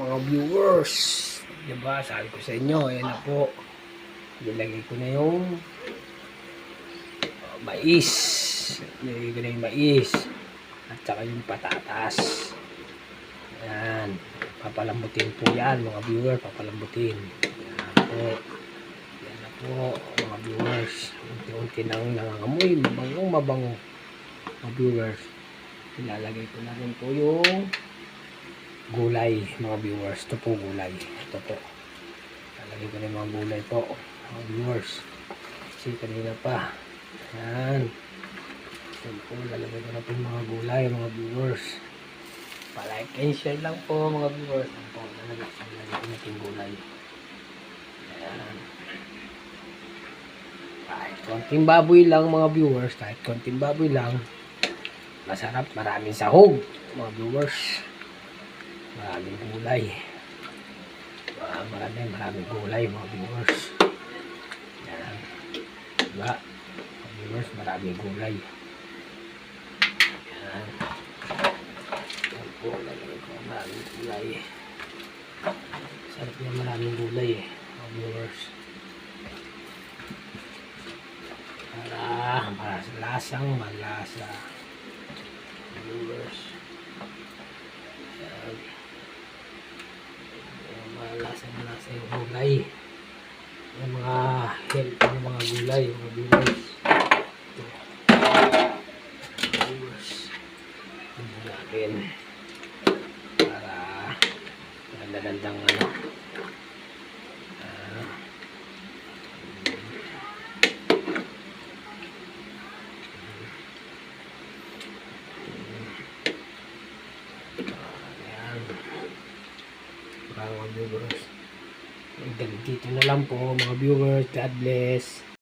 mga viewers. Diba, sabi ko sa inyo, ayan na po. Nilagay ko na yung mais. Nilagay ko na yung mais. At saka yung patatas. Ayan. Papalambutin po yan, mga viewers. Papalambutin. Ayan po. Ayan na po, mga viewers. Unti-unti nang nangangamoy. Mabango. Mga viewers. Ilalagay ko na rin po yung gulay, mga viewers. Ito po gulay. Ito po. Ilalagay ko na yung mga gulay po, mga viewers. Kasi kanina pa. Ayan. Ito po. Ilalagay ko na po yung mga gulay, mga viewers. Pa-like and share lang po, mga viewers. Ayan po. Ilalagay ko na yung gulay. Ayan. Kahit konting baboy lang, mga viewers. Kahit konting baboy lang. Masarap, maraming sahog, mga viewers. Maraming gulay. Maraming gulay, mga viewers. Yan. Diba? Mga viewers, maraming gulay. Yan. Yan po, lalagay ko maraming gulay. Sarap yan, maraming gulay mga viewers. Para lasang malasa. Viewers. Malasa yung gulay. Yung mga health ng mga gulay, mga viewers. Viewers. Ito natin. Para magandang ano. Mga viewers, dito na lang po, mga viewers. God bless.